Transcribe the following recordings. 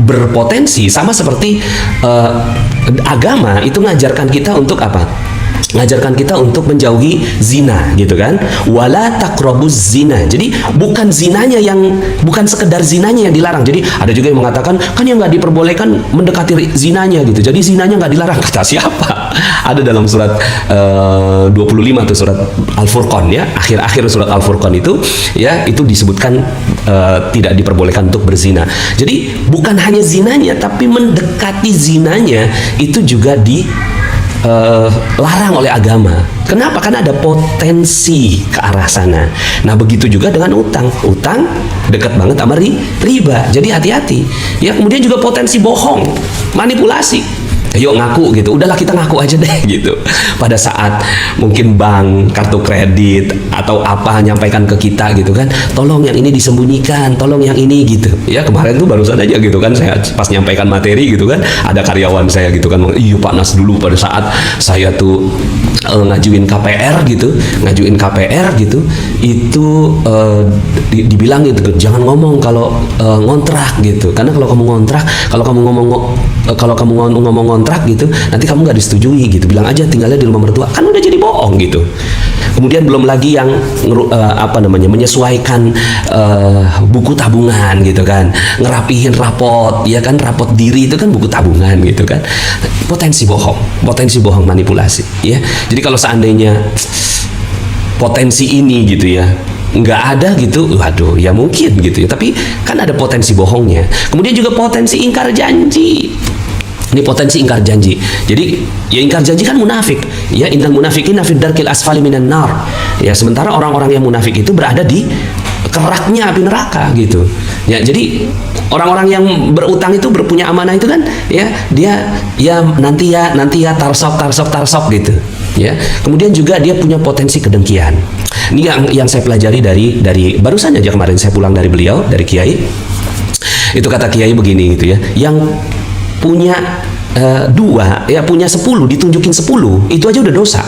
berpotensi sama seperti agama itu ngajarkan kita untuk apa? Ngajarkan kita untuk menjauhi zina, gitu kan? Wala taqrabuz zina. Jadi bukan zinanya yang, bukan sekedar zinanya yang dilarang. Jadi ada juga yang mengatakan kan yang nggak diperbolehkan mendekati zinanya gitu. Jadi zinanya nggak dilarang. Kata siapa? Ada dalam surat 25 tuh, surat Al-Furqan ya, akhir-akhir surat Al-Furqan itu ya, itu disebutkan tidak diperbolehkan untuk berzina. Jadi bukan hanya zinanya, tapi mendekati zinanya itu juga larang oleh agama. Kenapa? Karena ada potensi ke arah sana. Nah begitu juga dengan utang. Utang dekat banget sama riba. Jadi hati-hati. Ya, kemudian juga potensi bohong, manipulasi. Yuk ngaku gitu, udahlah kita ngaku aja deh gitu. Pada saat mungkin bank, kartu kredit atau apa nyampaikan ke kita gitu kan, tolong yang ini disembunyikan, tolong yang ini gitu. Ya kemarin tuh barusan aja gitu kan, saya pas nyampaikan materi gitu kan, ada karyawan saya gitu kan, iya Pak Nas dulu pada saat saya tuh ngajuin KPR gitu, itu dibilang gitu, jangan ngomong kalau ngontrak gitu, karena kalau kamu ngontrak, kalau kamu ngomong kontrak gitu, nanti kamu nggak disetujui gitu. Bilang aja tinggalnya di rumah mertua, kan udah jadi bohong gitu. Kemudian belum lagi yang menyesuaikan buku tabungan gitu kan, ngerapihin rapot, ya kan, rapot diri itu kan buku tabungan gitu kan. Potensi bohong, manipulasi ya. Jadi kalau seandainya potensi ini gitu ya nggak ada gitu, waduh ya mungkin gitu ya, tapi kan ada potensi bohongnya. Kemudian juga potensi ingkar janji. Ini potensi ingkar janji. Jadi ya ingkar janji kan munafik. Ya, innal munafiqina fid darkil asfali minan nar. Ya, sementara orang-orang yang munafik itu berada di keraknya api neraka gitu. Ya, jadi orang-orang yang berutang itu, berpunya amanah itu kan ya, dia ya nanti ya tarsok gitu. Ya. Kemudian juga dia punya potensi kedengkian. Ini yang saya pelajari dari barusan aja kemarin saya pulang dari beliau, dari Kiai. Itu kata Kiai begini gitu ya. Yang punya 2 ya, punya 10 ditunjukin 10 itu aja udah dosa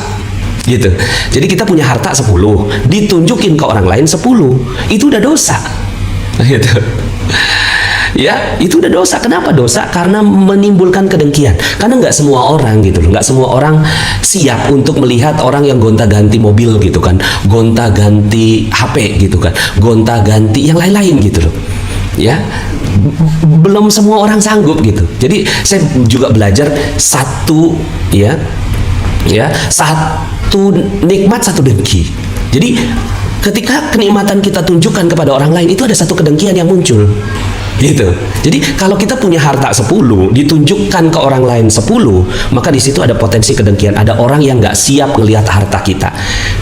gitu. Jadi kita punya harta 10 ditunjukin ke orang lain 10 itu udah dosa gitu ya, itu udah dosa. Kenapa dosa? Karena menimbulkan kedengkian. Karena nggak semua orang gitu loh, nggak semua orang siap untuk melihat orang yang gonta-ganti mobil gitu kan, gonta-ganti HP gitu kan, gonta-ganti yang lain-lain gitu loh ya. Belum semua orang sanggup gitu. Jadi saya juga belajar satu nikmat, satu dengki. Jadi ketika kenikmatan kita tunjukkan kepada orang lain, itu ada satu kedengkian yang muncul gitu. Jadi kalau kita punya harta 10 ditunjukkan ke orang lain 10, maka di situ ada potensi kedengkian. Ada orang yang nggak siap ngelihat harta kita.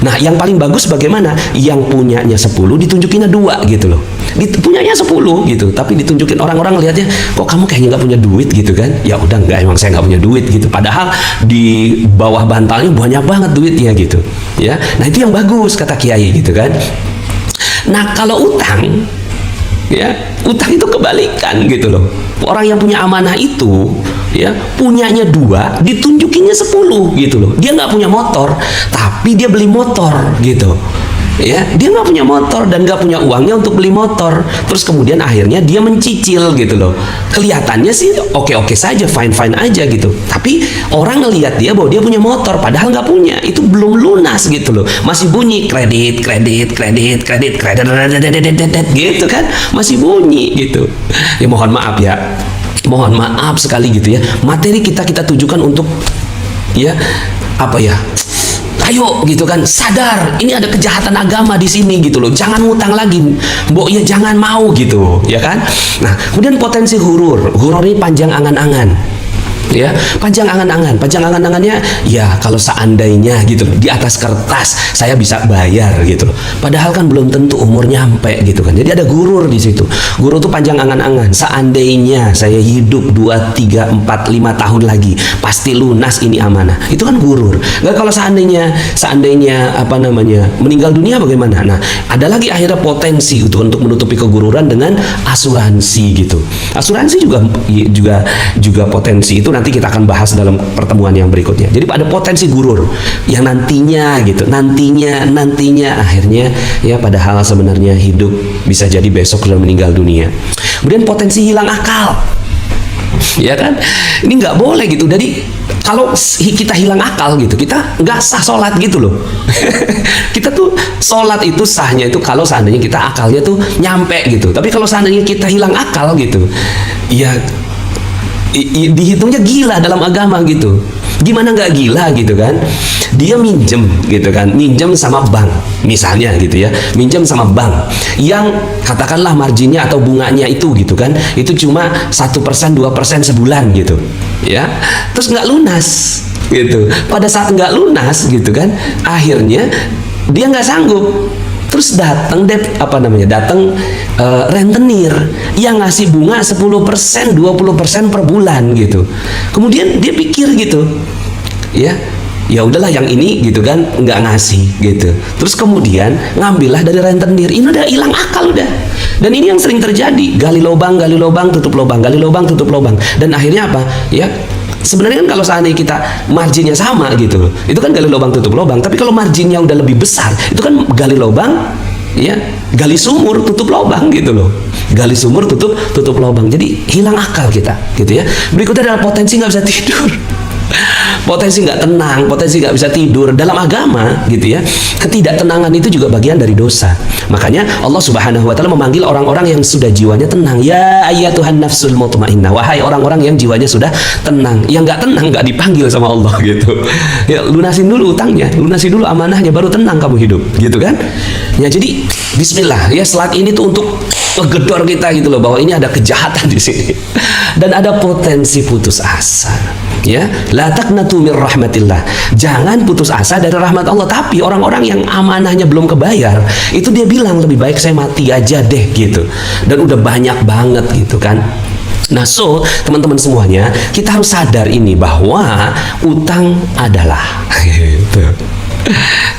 Nah yang paling bagus bagaimana? Yang punyanya 10 ditunjukinnya 2 gitu loh. Punyanya 10 gitu, tapi ditunjukin orang-orang lihatnya, kok kamu kayaknya nggak punya duit gitu kan? Ya udah, enggak, emang saya nggak punya duit gitu. Padahal di bawah bantalnya banyak banget duitnya gitu ya. Nah itu yang bagus kata Kiai gitu kan. Nah kalau utang ya, utang itu kebalikan gitu loh. Orang yang punya amanah itu ya, punyanya 2 ditunjukinnya 10 gitu loh. Dia nggak punya motor tapi dia beli motor gitu ya. Dia nggak punya motor dan nggak punya uangnya untuk beli motor, terus kemudian akhirnya dia mencicil gitu loh. Kelihatannya sih oke-oke saja, fine-fine aja gitu, tapi orang ngelihat dia bahwa dia punya motor padahal nggak punya. Itu belum lunas gitu loh, masih bunyi kredit gitu kan, masih bunyi gitu. Ya mohon maaf sekali gitu ya, materi kita tujukan untuk ya apa ya, ayo gitu kan, sadar ini ada kejahatan agama di sini gitu loh, jangan ngutang lagi, mbok ya jangan mau gitu ya kan. Nah kemudian potensi hurur ini panjang angan-angan ya, panjang angan-angannya ya, kalau seandainya gitu di atas kertas saya bisa bayar gitu loh, padahal kan belum tentu umur nyampe gitu kan. Jadi ada gurur di situ. Gurur tuh panjang angan-angan, seandainya saya hidup 2, 3, 4, 5 tahun lagi pasti lunas ini amanah, itu kan gurur. Nggak, kalau seandainya meninggal dunia bagaimana? Nah ada lagi akhirnya potensi untuk menutupi kegururan dengan asuransi gitu. Asuransi juga potensi itu nanti kita akan bahas dalam pertemuan yang berikutnya. Jadi ada potensi gurur yang nantinya akhirnya ya, padahal sebenarnya hidup bisa jadi besok sudah meninggal dunia. Kemudian potensi hilang akal ya kan? Ini nggak boleh gitu. Jadi kalau kita hilang akal gitu, kita nggak sah sholat gitu loh. Kita tuh sholat itu sahnya itu kalau seandainya kita akalnya tuh nyampe gitu. Tapi kalau seandainya kita hilang akal gitu, ya dihitungnya gila dalam agama gitu. Gimana nggak gila gitu kan? Dia minjem gitu kan, minjem sama bank misalnya gitu ya, minjem sama bank yang katakanlah marginnya atau bunganya itu gitu kan, itu cuma 1%, 2% sebulan gitu ya, terus nggak lunas gitu. Pada saat nggak lunas gitu kan, akhirnya dia nggak sanggup. Terus datang rentenir yang ngasih bunga 10%, 20% per bulan gitu. Kemudian dia pikir gitu, ya udahlah yang ini gitu kan nggak ngasih gitu. Terus kemudian ngambillah dari rentenir. Ini udah hilang akal udah. Dan ini yang sering terjadi, gali lubang, tutup lubang, gali lubang, tutup lubang. Dan akhirnya apa? Ya, sebenarnya kan kalau seandainya kita marginnya sama gitu, itu kan gali lubang tutup lubang. Tapi kalau marginnya udah lebih besar, itu kan gali lubang, ya gali sumur tutup lubang gitu loh. Gali sumur tutup lubang. Jadi hilang akal kita, gitu ya. Berikutnya adalah potensi nggak bisa tidur. Potensi nggak tenang, potensi nggak bisa tidur. Dalam agama gitu ya, ketidaktenangan itu juga bagian dari dosa. Makanya Allah Subhanahu wa Ta'ala memanggil orang-orang yang sudah jiwanya tenang. Ya ayyatuhan nafsul mutmainnah, wahai orang-orang yang jiwanya sudah tenang. Yang nggak tenang nggak dipanggil sama Allah gitu. Ya, lunasin dulu utangnya, lunasin dulu amanahnya, baru tenang kamu hidup, gitu kan? Ya, jadi Bismillah ya, salat ini tuh untuk ngegedor kita gitu loh, bahwa ini ada kejahatan di sini dan ada potensi putus asa. Ya, la taqnatu mir rahmatillah. Jangan putus asa dari rahmat Allah. Tapi orang-orang yang amanahnya belum kebayar, itu dia bilang lebih baik saya mati aja deh gitu. Dan udah banyak banget gitu kan. Nah, so teman-teman semuanya, kita harus sadar ini bahwa utang adalah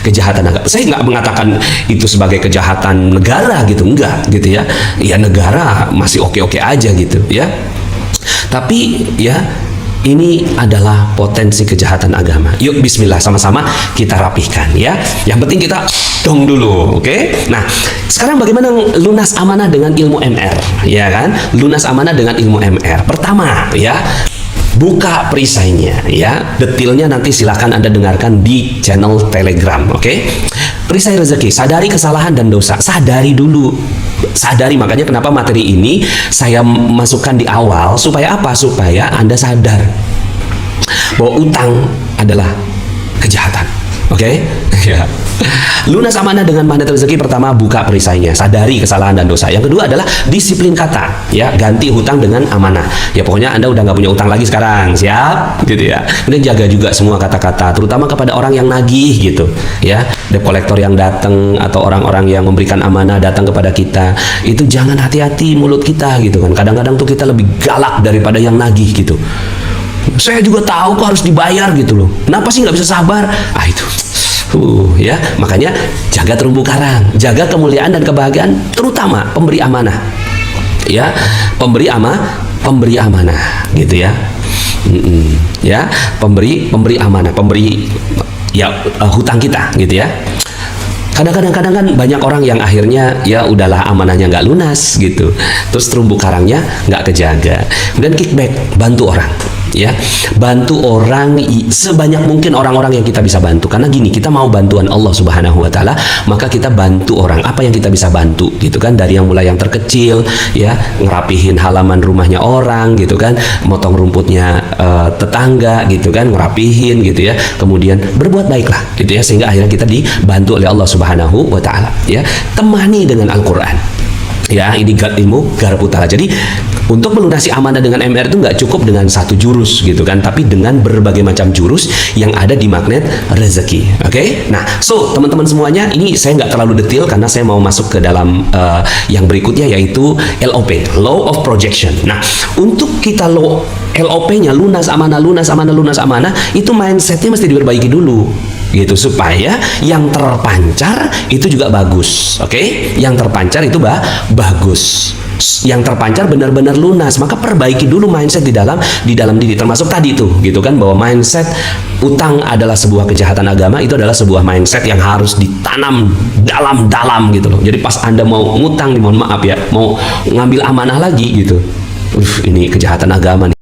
kejahatan agama. Saya nggak mengatakan itu sebagai kejahatan negara gitu, enggak gitu ya. Ya negara masih oke-oke aja gitu ya. Tapi ya ini adalah potensi kejahatan agama. Yuk bismillah sama-sama kita rapihkan ya. Yang penting kita dong dulu, oke? Nah, sekarang bagaimana lunas amanah dengan ilmu MR, ya kan? Lunas amanah dengan ilmu MR. Pertama, ya, buka perisainya ya. Detailnya nanti silakan Anda dengarkan di channel Telegram, oke? Perisai rezeki, sadari kesalahan dan dosa. Sadari dulu. Sadari, makanya kenapa materi ini saya masukkan di awal, supaya apa? Supaya Anda sadar bahwa utang adalah kejahatan. Oke? Ya. Lunas amanah dengan magnet rezeki. Pertama, buka perisainya, sadari kesalahan dan dosa. Yang kedua adalah disiplin kata, ya, ganti hutang dengan amanah. Ya pokoknya Anda udah nggak punya utang lagi sekarang, siap, gitu ya. Kemudian jaga juga semua kata-kata, terutama kepada orang yang nagih gitu, ya. Debt kolektor yang datang atau orang-orang yang memberikan amanah datang kepada kita, itu jangan hati-hati mulut kita gitu kan. Kadang-kadang tuh kita lebih galak daripada yang nagih gitu. Saya juga tahu kok harus dibayar gitu loh. Kenapa sih nggak bisa sabar? Ah itu. Ya, makanya jaga terumbu karang, jaga kemuliaan dan kebahagiaan, terutama pemberi amanah. Ya, pemberi amanah gitu ya. Ya, pemberi amanah, pemberi ya hutang kita gitu ya. Kadang-kadang kan banyak orang yang akhirnya ya udahlah amanahnya nggak lunas gitu, terus terumbu karangnya nggak kejaga. Kemudian kickback, bantu orang. Ya, bantu orang sebanyak mungkin orang-orang yang kita bisa bantu. Karena gini, kita mau bantuan Allah Subhanahu wa Ta'ala, maka kita bantu orang apa yang kita bisa bantu gitu kan, dari yang mulai yang terkecil ya, ngerapihin halaman rumahnya orang gitu kan, motong rumputnya tetangga gitu kan, ngerapihin gitu ya, kemudian berbuat baiklah gitu ya, sehingga akhirnya kita dibantu oleh Allah Subhanahu wa Ta'ala ya. Temani dengan Al-Quran ya, ini ilmu garap utara. Jadi untuk melunasi amanah dengan MR itu nggak cukup dengan satu jurus gitu kan, tapi dengan berbagai macam jurus yang ada di magnet rezeki. Oke? Nah, so teman-teman semuanya, ini saya nggak terlalu detail karena saya mau masuk ke dalam yang berikutnya, yaitu LOP, Law of Projection. Nah, untuk kita LOP-nya lunas amanah, itu mindsetnya mesti diperbaiki dulu gitu, supaya yang terpancar itu juga bagus. Oke? Yang terpancar itu bagus, yang terpancar benar-benar lunas. Maka perbaiki dulu mindset di dalam diri, termasuk tadi tuh gitu kan, bahwa mindset utang adalah sebuah kejahatan agama, itu adalah sebuah mindset yang harus ditanam dalam-dalam gitu loh. Jadi pas Anda mau ngutang nih, mohon maaf ya, mau ngambil amanah lagi gitu, ini kejahatan agama nih.